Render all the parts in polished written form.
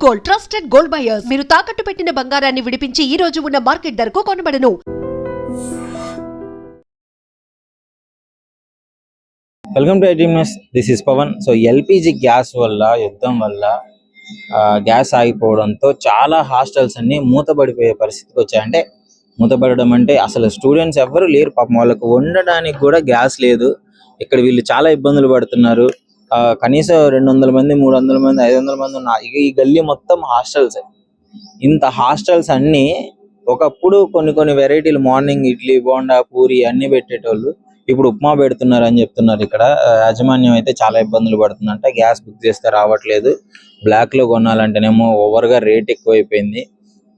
Gold, trusted gold buyers. మీరు తాకట్టు పెట్టిన బంగారాన్ని విడిపించి ఈ రోజు ఉన్న మార్కెట్ ధరకు కొనబడను. Welcome to iDream news. This is Pavan. So LPG gas వల్ల, యుద్ధం వల్ల గ్యాస్ ఆగిపోవడంతో చాలా హాస్టల్స్ అన్ని మూతపడిపోయే పరిస్థితికి వచ్చాయి. అంటే మూతపడడం అంటే అసలు స్టూడెంట్స్ ఎవ్వరు లేరు, పాపం వాళ్ళకు వండడానికి కూడా గ్యాస్ లేదు. ఇక్కడ వీళ్ళు చాలా ఇబ్బందులు పడుతున్నారు. కనీసం 200 మంది, 300 మంది, 500 మంది ఉన్న ఈ గల్లీ మొత్తం హాస్టల్స్. ఇంత హాస్టల్స్ అన్ని ఒకప్పుడు కొన్ని వెరైటీలు, మార్నింగ్ ఇడ్లీ, బోండా, పూరి అన్ని పెట్టేటోళ్ళు ఇప్పుడు ఉప్మా పెడుతున్నారు అని చెప్తున్నారు. ఇక్కడ యాజమాన్యం అయితే చాలా ఇబ్బందులు పడుతుందంట. గ్యాస్ బుక్ చేస్తే రావట్లేదు, బ్లాక్ లో కొనాలంటేనేమో ఓవర్ గా రేట్ ఎక్కువైపోయింది.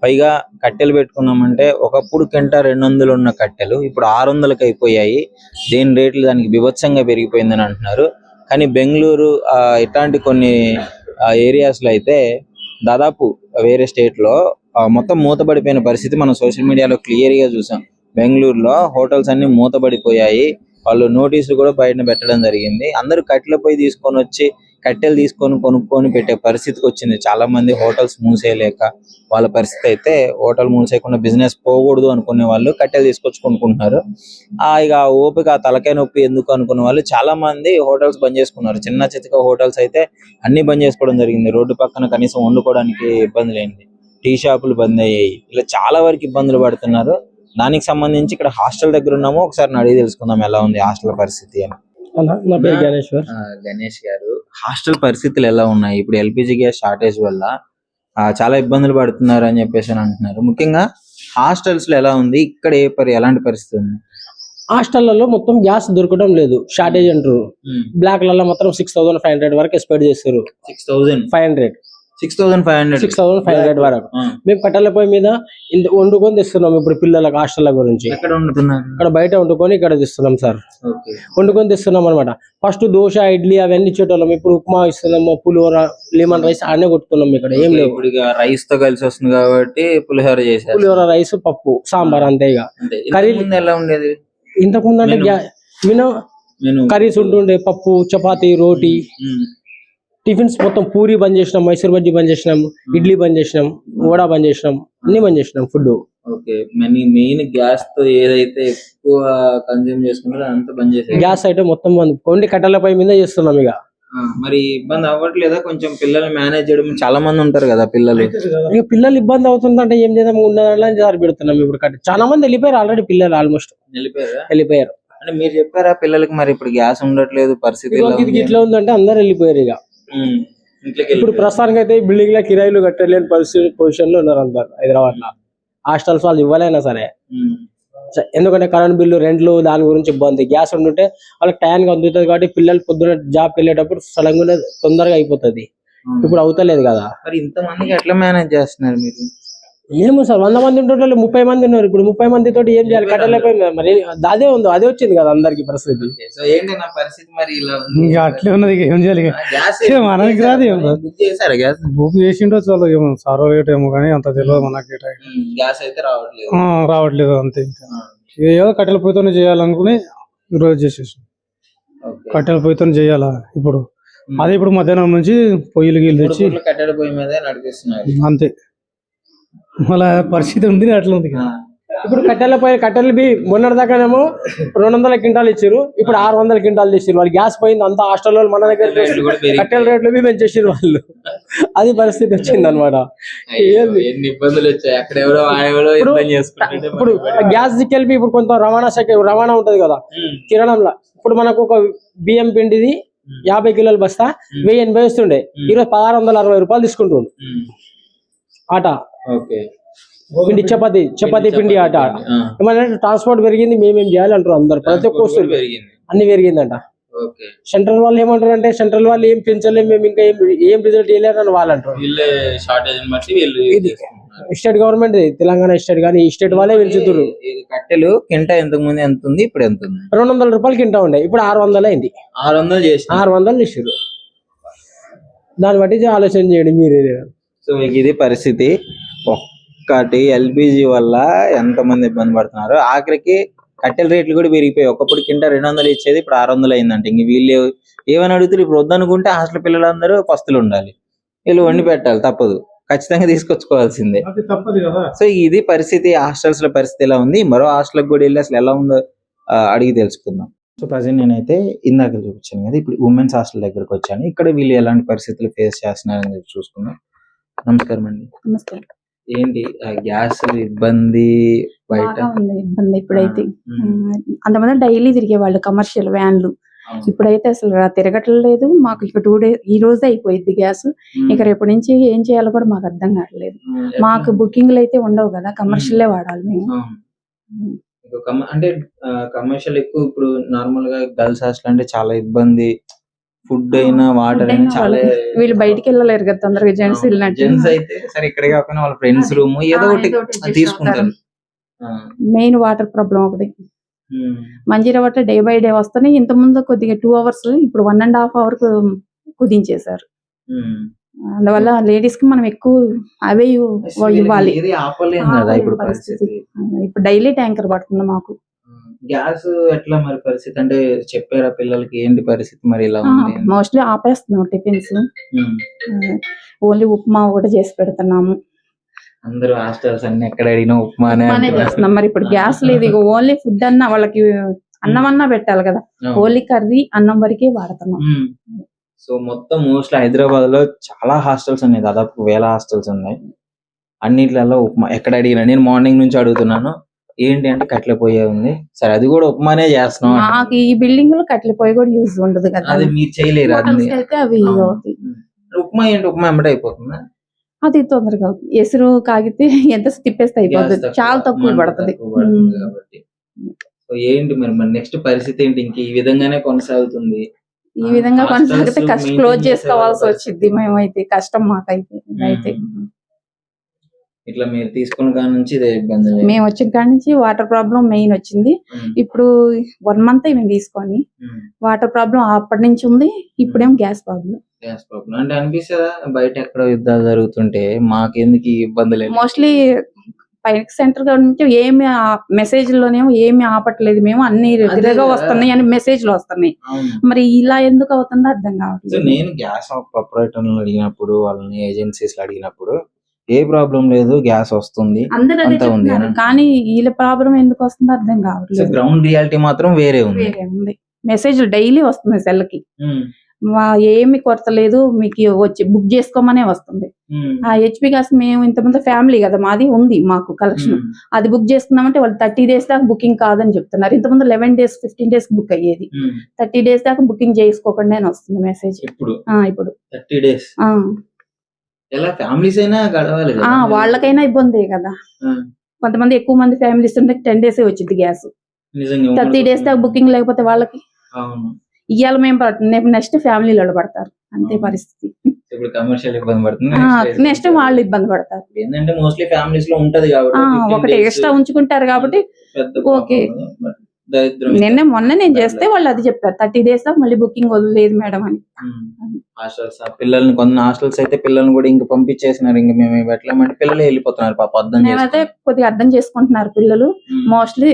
పైగా కట్టెలు పెట్టుకున్నామంటే ఒకప్పుడు కింట 200 ఉన్న కట్టెలు ఇప్పుడు 600కి అయిపోయాయి. దేని రేట్లు దానికి బీభత్సంగా పెరిగిపోయిందని అంటున్నారు. కానీ బెంగళూరు ఇట్లాంటి కొన్ని ఏరియాస్ లో అయితే దాదాపు వేరే స్టేట్ లో మొత్తం మూతపడిపోయిన పరిస్థితి మనం సోషల్ మీడియాలో క్లియర్ గా చూసాం. బెంగళూరులో హోటల్స్ అన్ని మూతపడిపోయాయి. వాళ్ళు నోటీసులు కూడా బయట పెట్టడం జరిగింది. అందరూ కట్టెలపై తీసుకొని వచ్చి కట్టెలు తీసుకొని కొనుక్కొని పెట్టే పరిస్థితికి వచ్చింది. చాలా మంది హోటల్స్ మూసేయలేక వాళ్ళ పరిస్థితి అయితే, హోటల్ మూసేయకుండా బిజినెస్ పోకూడదు అనుకునే వాళ్ళు కట్టెలు తీసుకొచ్చి కొనుక్కుంటున్నారు. ఇక ఓపిక, తలకాయ నొప్పి ఎందుకు అనుకున్న వాళ్ళు చాలా మంది హోటల్స్ బంద్ చేసుకున్నారు. చిన్న చితక హోటల్స్ అయితే అన్ని బంద్ చేసుకోవడం జరిగింది. రోడ్డు పక్కన కనీసం వండుకోవడానికి ఇబ్బంది లేనిది టీ షాపులు బంద్ అయ్యాయి. ఇలా చాలా వరకు ఇబ్బందులు పడుతున్నారు. దానికి సంబంధించి ఇక్కడ హాస్టల్ దగ్గర ఉన్నాము, ఒకసారి అడిగి తెలుసుకుందాం ఎలా ఉంది హాస్టల్ పరిస్థితి అని. నా పేరు గణేశ్వర్. గణేష్ గారు, హాస్టల్ పరిస్థితులు ఎలా ఉన్నాయి? ఇప్పుడు ఎల్పిజి గ్యాస్ షార్టేజ్ వల్ల చాలా ఇబ్బందులు పడుతున్నారు అని చెప్పేసి అంటున్నారు. ముఖ్యంగా హాస్టల్స్ లో ఎలా ఉంది, ఇక్కడ ఎలాంటి పరిస్థితి ఉంది? హాస్టల్లో మొత్తం గ్యాస్ దొరకడం లేదు, షార్టేజ్ అంటారు. బ్లాక్ లలో మాత్రం 6500 వరకు ఎక్స్పెక్ట్ చేస్తారు. 6500 వరకు మేము కట్టెల పొయ్యి మీద వండుకొని తెస్తున్నాం. ఇప్పుడు పిల్లలకు హాస్టల్ గురించి ఇక్కడ బయట వండుకొని ఇక్కడ తెస్తున్నాం సార్. వండుకొని తెస్తున్నాం అనమాట. ఫస్ట్ దోశ, ఇడ్లీ అవన్నీ ఇచ్చేటోళ్ళం. ఇప్పుడు ఉప్మా ఇస్తున్నాము, పులిహోర, లెమన్ రైస్ అన్నీ కొట్టుకున్నాం. ఇక్కడ ఏం లేవు. రైస్ తో కలిసి వస్తుంది కాబట్టి పులిహోర చేశారు. పులిహోర, రైస్, పప్పు, సాంబార్ అంతే. ఇక కర్రీ ఎలా ఉండేది ఇంతకుముందు అంటే కర్రీస్ ఉంటుండే, పప్పు, చపాతీ, రోటీ. టిఫిన్స్ మొత్తం పూరి బంద్ చేసినాం, మైసూర్ బజ్జీ బంద్ చేసినాం, ఇడ్లీ బంద్ చేసినాం, వడా బంద్ చేసినాం, అన్ని బంద్ చేసినాం. ఫుడ్ మెయిన్ గ్యాస్ తో ఏదైతే ఎక్కువ కన్జ్యూమ్ చేసుకుంటారో అంతా బంద్ చేసారు. గ్యాస్ ఐటమ్ మొత్తం బంద్, ఓన్లీ కట్టెలపై మీద చేస్తున్నాం. ఇక మరి ఇబ్బంది అవ్వట్లేదా? కొంచెం పిల్లల్ని మేనేజ్ చేయడం, చాలా మంది ఉంటారు కదా పిల్లలు. ఇక పిల్లలు ఇబ్బంది అవుతుందంటే ఏం చేద్దాం, ఉన్నదాన్ని సరిపెడుతున్నాం. ఇప్పుడు చాలా మంది వెళ్ళిపోయారు ఆల్రెడీ, పిల్లలు ఆల్మోస్ట్ వెళ్ళిపోయారు. అంటే మీరు చెప్పారా పిల్లలకి మరి ఇప్పుడు గ్యాస్ ఉండట్లేదు పరిస్థితి ఇట్లా ఉందంటే అందరు వెళ్ళిపోయారు. ఇక ఇప్పుడు ప్రస్తుతానికి అయితే బిల్డింగ్ లో కిరాయిలు కట్టలేని పొజిషన్ లో ఉన్నారు అందరు హైదరాబాద్ లో. హాస్టల్స్ వాళ్ళు ఇవ్వలేనా సరే, ఎందుకంటే కరెంట్ బిల్లు, రెంట్లు, దాని గురించి ఇబ్బంది. గ్యాస్ ఉంటుంటే వాళ్ళకి టైంగా అందుతుంది కాబట్టి పిల్లలు పొద్దున జాబ్ వెళ్ళేటప్పుడు సడన్గా తొందరగా అయిపోతుంది. ఇప్పుడు అవుతలేదు కదా. మరి ఇంతమందికి ఎట్లా మేనేజ్ చేస్తున్నారు మీరు? ఏమో సార్, 100 మంది ఉంటే 30 మంది ఉన్నారు. ఇప్పుడు 30 మంది తోటి ఏం చేయాలి? కట్టెలపై మరి అదే ఉంది, అదే వచ్చింది కదా అందరికి పరిస్థితి. అట్లే ఉన్నది, ఏం చేయాలి? మనకి రాదు. బుక్ చేసిండో చాలు, ఏమో సారో రేట్ ఏమో కానీ అంత తెలియదు మనకి. గ్యాస్ అయితే రావట్లేదు అంతే. ఇంకా ఏదో కట్టెల పొయ్యితోనే చేయాలనుకుని ఈరోజు చేసేసి కట్టెల పొయ్యితో చేయాలా ఇప్పుడు. అదే ఇప్పుడు మధ్యాహ్నం నుంచి పొయ్యిలు గీళ్ళు తెచ్చి కట్టెల పొయ్యి మీద నడిపిస్తున్నారు అంతే. మళ్ళా పరిస్థితి ఉంది అట్లా ఉంది. ఇప్పుడు కట్టెలు మొన్నటి దాకానేమో 200 క్వింటాలు ఇచ్చారు, ఇప్పుడు 600 క్వింటాలు చేసారు. వాళ్ళు గ్యాస్ పోయింది అంతా. హాస్టల్ మన దగ్గర కట్టెల రేట్లు పెంచేసారు వాళ్ళు. అది పరిస్థితి వచ్చింది అనమాట. ఇప్పుడు గ్యాస్ దిక్కెళ్ళి ఇప్పుడు కొంత రవాణా ఉంటది కదా కిరాణంలో. ఇప్పుడు మనకు ఒక బియ్యం పిండిది 50 కిలోల బస్తా 1080 వస్తుండే, ఈరోజు 1660 రూపాయలు తీసుకుంటుంది ఆట. పిండి చపాతీ పిండి ఆట. ఏమన్నా ట్రాన్స్పోర్ట్ పెరిగింది, మేమేం చేయాలి అంటారు అందరు. ప్రతి ఒక్క వస్తువు అన్ని పెరిగిందంట. సెంట్రల్ వాళ్ళు ఏమంటారు అంటే, సెంట్రల్ వాళ్ళు ఏం పెంచలేము, మేము ఇంకా ఏం రిజల్ట్ ఇవ్వలేరు అని వాళ్ళు అంటారు. స్టేట్ గవర్నమెంట్, తెలంగాణ స్టేట్ కానీ ఈ స్టేట్ వాళ్ళే పెంచుతారు. కట్టెలు కింట ఎంతకు ముందు ఎంత ఉంది, ఇప్పుడు ఎంత ఉంది? 200 రూపాయలు కింట ఉండే, ఇప్పుడు 600 అయింది. 600 చేసారు. దాన్ని బట్టి ఆలోచన చేయండి మీరే. సో ఇది పరిస్థితి. ఒక్కటి ఎల్పిజి వల్ల ఎంతమంది ఇబ్బంది పడుతున్నారు. ఆఖరికి కట్టెల రేట్లు కూడా పెరిగిపోయాయి. ఒకప్పుడు కింట 200 ఇచ్చేది, ఇప్పుడు 600 అయిందంటే. ఇంక వీళ్ళు ఏమని అడుగుతారు? ఇప్పుడు వద్దనుకుంటే హాస్టల్ పిల్లలందరూ పస్తులు ఉండాలి, వీళ్ళు వండి పెట్టాలి, తప్పదు. ఖచ్చితంగా తీసుకొచ్చుకోవాల్సిందే. అది తప్పదు కదా. సో ఇది పరిస్థితి, హాస్టల్స్ లో పరిస్థితి ఎలా ఉంది, మరో హాస్టల్కి కూడా వెళ్ళి అసలు ఎలా ఉందో అడిగి తెలుసుకుందాం. సో ప్రజెంట్ నేనైతే ఇందాక చూపించాను కదా, ఇప్పుడు ఉమెన్స్ హాస్టల్ దగ్గరకు వచ్చాను. ఇక్కడ వీళ్ళు ఎలాంటి పరిస్థితులు ఫేస్ చేస్తున్నారని చెప్పి చూసుకుందాం. నమస్కారం అండి. నమస్తే. ఏంటి గ్యాస్ ఇబ్బంది బయట? బాగా ఉంది ఇబ్బంది ఇప్పుడైతే. అంతమంది డైలీ తిరిగేవాళ్ళు కమర్షియల్ వ్యాన్లు, ఇప్పుడైతే అసలు తిరగట్లేదు. మాకు ఇక 2 days ఈ రోజే అయిపోయింది గ్యాస్. ఇక రేపటి నుంచి ఏం చేయాలో కూడా మాకు అర్థం కావట్లేదు. మాకు బుకింగ్లు అయితే ఉండవు కదా, కమర్షియలే వాడాలి మేము. అంటే కమర్షియల్ ఎక్కువ. ఇప్పుడు నార్మల్ గా గర్ల్స్ హాస్టల్ అంటే చాలా ఇబ్బంది, ఫుడ్ అయినా వాటర్ అయినా చాలా. వీళ్ళు బయటికి వెళ్ళలేరు కదా తొందరగా, జెంట్స్ వెళ్ళినట్టు. జెంట్స్ అయితే సరే ఇక్కడే కాకుండా వాళ్ళ ఫ్రెండ్స్ రూమ్ ఏదో ఒకటి తీసుకుంటారు. మెయిన్ వాటర్ ప్రాబ్లం ఒకటి. Manjira water day by day వస్తున్నాయి. ఇంత ముందు కొద్దిగా 2 hours, ఇప్పుడు 1.5 hour కుదించేశారు. అందువల్ల లేడీస్ కి మనం ఎక్కువ అవే ఇవ్వాలి. ఇప్పుడు డైలీ ట్యాంకర్ పడుతుంది మాకు. గ్యాస్ ఎట్లా మరి పరిస్థితి? అంటే చెప్పారా పిల్లలకి ఏంటి పరిస్థితి మరి ఇలా ఉంది? మోస్ట్లీ ఆపేస్తున్నాం టిఫిన్స్. ఓన్లీ ఉప్మా ఒకటి చేసి పెడుతున్నాము. అందరూ హాస్టల్స్ అన్ని ఎక్కడ అడిగినా ఉప్మానే చేస్తున్నాం. మరి ఇప్పుడు గ్యాస్ లేదు, ఇక ఓన్లీ ఫుడ్ అన్నా వాళ్ళకి అన్నం అన్నా పెట్టాలి కదా, ఓన్లీ కర్రీ అన్నం వరకే వాడుతున్నాం. సో మొత్తం మోస్ట్లీ హైదరాబాద్ లో చాలా హాస్టల్స్ ఉన్నాయి, దాదాపు 1000 హాస్టల్స్ ఉన్నాయి. అన్నిట్లలో ఉప్మా ఎక్కడ అడిగినా. నేను మార్నింగ్ నుంచి అడుగుతున్నాను ఏంటి అంటే కట్టెల పొయ్యి ఉంది. సరే అది కూడా ఉప్మానే చేస్తున్నాం. మాకు ఈ బిల్డింగ్ లో కట్టెల పొయ్యి కూడా యూజ్ ఉండదు కదా, అది మీరు చేయలేరు. అవి ఉప్మా ఏంటి, ఉప్మా ఎమ్మటే అయిపోతుందా? అది తొందరగా అవుతుంది. ఎసురు కాగితే ఎంత తిప్పేస్తే అయిపోతుంది, చాలా తక్కువ పడుతుంది. సో ఏంటి మరి నెక్స్ట్ పరిస్థితి ఏంటి? ఇంక ఈ విధంగానే కొనసాగుతుంది? ఈ విధంగా కొనసాగితే క్లోజ్ చేసుకోవాల్సి వచ్చింది. మేమైతే కష్టం మాకైతే. అయితే ఇట్లా మీరు తీసుకున్న కాడ నుంచి ఇదే ఇబ్బంది. మేము వచ్చిన కాడ నుంచి వాటర్ ప్రాబ్లం మెయిన్ వచ్చింది. ఇప్పుడు 1 month మేము తీసుకొని, వాటర్ ప్రాబ్లం అప్పటి నుంచి ఉంది. ఇప్పుడేం గ్యాస్ ప్రాబ్లం. అంటే అనిపిస్తుందా బయట ఎక్కడో యుద్ధాలు జరుగుతుంటే మాకెందుకు ఈ ఇబ్బంది లేదు? మోస్ట్లీ పైన సెంటర్ గవర్నమెంట్ ఏమి మెసేజ్ లోనేమో ఏమి ఆపట్లేదు, మేము అన్ని రెగ్యులర్ గా వస్తున్నాయి అని మెసేజ్లు వస్తున్నాయి. మరి ఇలా ఎందుకు అవుతుందో అర్థం కావట్లేదు. నేను గ్యాస్ ఆపరేటర్లు అడిగినప్పుడు, వాళ్ళని ఏజెన్సీస్ అడిగినప్పుడు ఏ ప్రాబ్లం లేదు, గ్యాస్ వస్తుంది అందరూ అదే చెప్తున్నారు, కానీ వీళ్ళ ప్రాబ్లం ఎందుకు వస్తుందో అర్థం కావట్లేదు. గ్రౌండ్ రియాలిటీ మాత్రం వేరే ఉంది. మెసేజ్ డైలీ వస్తుంది సెల్ కి, ఏమి కొరత లేదు మీకు వచ్చి బుక్ చేసుకోమనే వస్తుంది. ఆ హెచ్పి గ్యాస్ మేము ఇంతమంది ఫ్యామిలీ కదా, మాది ఉంది మాకు కలెక్షన్. అది బుక్ చేసుకున్నామంటే వాళ్ళు 30 days దాకా బుకింగ్ కాదని చెప్తున్నారు. ఇంతకుముందు 11 days 15 days బుక్ అయ్యేది. 30 days దాకా బుకింగ్ చేసుకోకుండా వస్తుంది మెసేజ్. ఇప్పుడు 30 days ఎలా ఫ్యామిలీస్ అయినా గడవాలి కదా, వాళ్ళకైనా ఇబ్బందే కదా. కొంతమంది ఎక్కువ మంది ఫ్యామిలీస్ ఉంటే 10 days వచ్చింది గ్యాస్. 30 days దాకా బుకింగ్ లేకపోతే వాళ్ళకి ఇవాళ మేము నెక్స్ట్ ఫ్యామిలీలో పడతారు, అంతే పరిస్థితి. ఇప్పుడు కమర్షియల్ ఇబ్బంది పడుతుంది, నెక్స్ట్ వాళ్ళు ఇబ్బంది పడతారు. ఏంటంటే మోస్ట్లీ ఫ్యామిలీస్ లో ఉంటది కాబట్టి ఒకటి ఎక్స్ట్రా ఉంచుకుంటారు కాబట్టి ఓకే. మొన్న నేను చేస్తే వాళ్ళు అది చెప్పారు, 30 days దాకా మళ్ళీ బుకింగ్ వదలలేదు మేడం అని. హాస్టల్స్ పిల్లల్ని, కొన్ని హాస్టల్స్ అయితే పిల్లల్ని కూడా ఇంక పంపించేసినారు. ఇంక మేము ఎట్లా పిల్లలు వెళ్ళిపోతున్నారు పాప. మేమైతే కొద్దిగా అర్థం చేసుకుంటున్నారు పిల్లలు. మోస్ట్లీ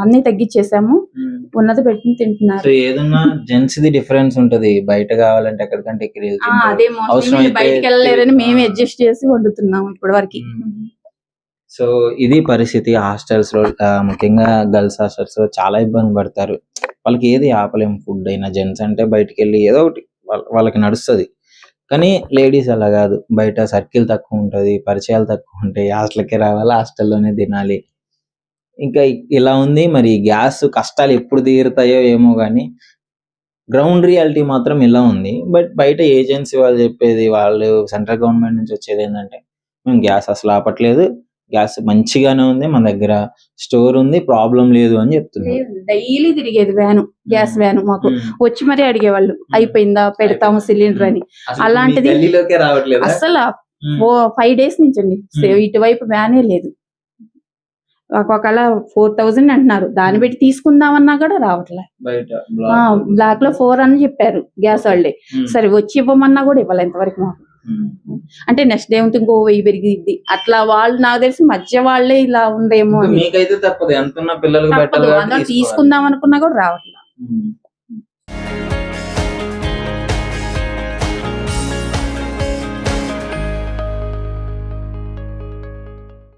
అన్ని తగ్గించేసాము, ఉన్నది పెట్టి తింటున్నారు. ఏదన్నా జెంట్స్ ది డిఫరెన్స్ ఉంటది, బయట కావాలంటే ఎక్కడికంటే అదే బయటకు వెళ్ళలేరని మేము అడ్జస్ట్ చేసి వండుతున్నాము ఇప్పటి వరకు. సో ఇది పరిస్థితి హాస్టల్స్ లో, ముఖ్యంగా గర్ల్స్ హాస్టల్స్ లో చాలా ఇబ్బంది పడతారు. వాళ్ళకి ఏది ఆపలేము. ఫుడ్ అయినా జెంట్స్ అంటే బయటకు వెళ్ళి ఏదో ఒకటి వాళ్ళకి నడుస్తుంది. కానీ లేడీస్ అలా కాదు, బయట సర్కిల్ తక్కువ ఉంటది, పరిచయాలు తక్కువ ఉంటాయి, హాస్టల్కే రావాలి, హాస్టల్లోనే తినాలి. ఇంకా ఇలా ఉంది. మరి గ్యాస్ కష్టాలు ఎప్పుడు తీరుతాయో ఏమో కానీ గ్రౌండ్ రియాలిటీ మాత్రం ఇలా ఉంది. బట్ బయట ఏజెన్సీ వాళ్ళు చెప్పేది, వాళ్ళు సెంట్రల్ గవర్నమెంట్ నుంచి వచ్చేది ఏంటంటే మేము గ్యాస్ అసలు ఆపట్లేదు, గ్యాస్ మంచిగానే ఉంది, మన దగ్గర స్టోర్ ఉంది, ప్రాబ్లం లేదు అని చెప్తున్నారు. డైలీ తిరిగేది వ్యాను, గ్యాస్ వ్యాను మాకు వచ్చి మరీ అడిగేవాళ్ళు అయిపోయిందా పెడతాము సిలిండర్ అని. అలాంటిది అసలు 5 days నుంచి అండి ఇటువైపు వ్యానే లేదు. ఒకవేళ 4000 అంటున్నారు, దాన్ని పెట్టి తీసుకుందామన్నా కూడా రావట్లే. బ్లాక్ లో 4 అని చెప్పారు గ్యాస్ వాళ్ళే. సరే వచ్చి ఇవ్వమన్నా కూడా ఇవ్వాలి ఇంతవరకు మాకు. అంటే నెక్స్ట్ డే ఉంటే ఇంకో 1000 పెరిగిద్ది అట్లా. వాళ్ళు నాకు తెలిసి మధ్య వాళ్ళే ఇలా ఉందేమో అని. తీసుకుందాం అనుకున్నా కూడా రావట్లేదు.